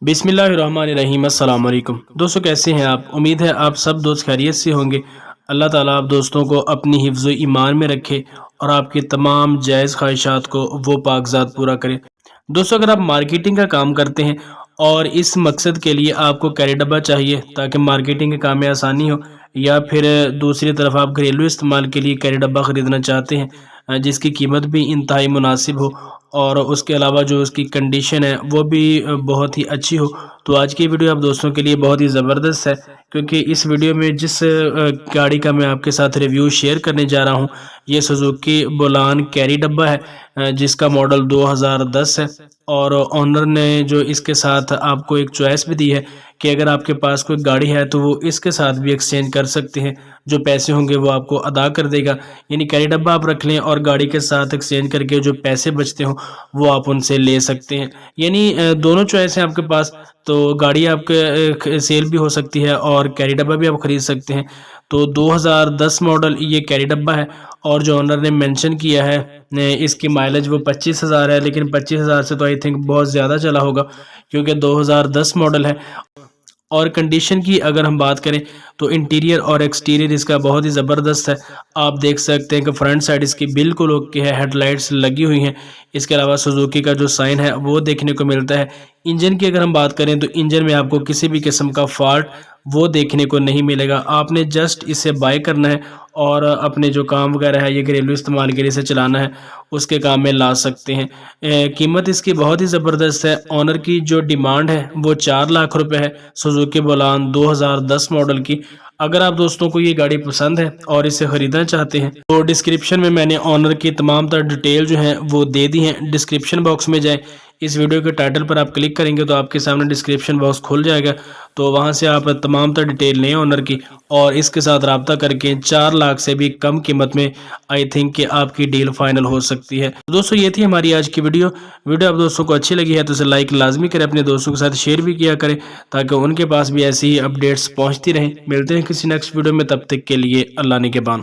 बिस्मिल्लाहिर्रहमानिर्रहीम। अस्सलाम वालेकुम दोस्तों, कैसे हैं आप? उम्मीद है आप सब दोस्त खैरियत से होंगे। अल्लाह ताला आप दोस्तों को अपनी हिफ्ज़ ईमान में रखे और आपकी तमाम जायज़ ख्वाहिशात को वो पाकज़ात पूरा करे। दोस्तों, अगर आप मार्केटिंग का काम करते हैं और इस मकसद के लिए आपको कैरी डब्बा चाहिए ताकि मार्केटिंग के काम में आसानी हो, या फिर दूसरी तरफ आप घरेलू इस्तेमाल के लिए कैरी डब्बा ख़रीदना चाहते हैं जिसकी कीमत भी इंतहाई मुनासिब हो और उसके अलावा जो उसकी कंडीशन है वो भी बहुत ही अच्छी हो, तो आज की वीडियो आप दोस्तों के लिए बहुत ही ज़बरदस्त है। क्योंकि इस वीडियो में जिस गाड़ी का मैं आपके साथ रिव्यू शेयर करने जा रहा हूँ, ये सुजुकी बोलान कैरी डब्बा है जिसका मॉडल 2010 है। और ओनर ने जो इसके साथ आपको एक चॉइस भी दी है कि अगर आपके पास कोई गाड़ी है तो वो इसके साथ भी एक्सचेंज कर सकते हैं, जो पैसे होंगे वो आपको अदा कर देगा। यानी कैरी डब्बा आप रख लें और गाड़ी के साथ एक्सचेंज करके जो पैसे बचते हों वो आप उनसे ले सकते हैं। यानी दोनों चॉइस हैं आपके पास, तो गाड़ी आपके सेल भी हो सकती है और कैरी डब्बा भी आप ख़रीद सकते हैं। तो 2010 मॉडल ये कैरी डब्बा है और जो ओनर ने मेंशन किया है इसकी माइलेज वो 25,000 है, लेकिन 25,000 से तो आई थिंक बहुत ज़्यादा चला होगा क्योंकि 2010 मॉडल है। और कंडीशन की अगर हम बात करें तो इंटीरियर और एक्सटीरियर इसका बहुत ही ज़बरदस्त है। आप देख सकते हैं कि फ्रंट साइड इसकी बिल्कुल ओके है, हेडलाइट्स लगी हुई हैं। इसके अलावा सुजुकी का जो साइन है वो देखने को मिलता है। इंजन की अगर हम बात करें तो इंजन में आपको किसी भी किस्म का फॉल्ट वो देखने को नहीं मिलेगा। आपने जस्ट इसे बाय करना है और अपने जो काम वगैरह है, ये घरेलू इस्तेमाल के लिए इसे चलाना है, उसके काम में ला सकते हैं। कीमत इसकी बहुत ही ज़बरदस्त है। ऑनर की जो डिमांड है वो 4 लाख रुपए है सुजुकी बोलान 2010 मॉडल की। अगर आप दोस्तों को ये गाड़ी पसंद है और इसे ख़रीदना चाहते हैं तो डिस्क्रिप्शन में मैंने ऑनर की तमाम तर डिटेल जो हैं वो दे दी हैं। डिस्क्रिप्शन बॉक्स में जाएं, इस वीडियो के टाइटल पर आप क्लिक करेंगे तो आपके सामने डिस्क्रिप्शन बॉक्स खुल जाएगा, तो वहां से आप तमाम तर डिटेल लें ऑनर की और इसके साथ रब्ता करके 4 लाख से भी कम कीमत में आई थिंक कि आपकी डील फाइनल हो सकती है। तो दोस्तों, ये थी हमारी आज की वीडियो। आप दोस्तों को अच्छी लगी है तो इसे लाइक लाजमी करें, अपने दोस्तों के साथ शेयर भी किया करें ताकि उनके पास भी ऐसी ही अपडेट्स पहुँचती रहें। मिलते हैं किसी नेक्स्ट वीडियो में, तब तक के लिए अल्लाह निगहबान।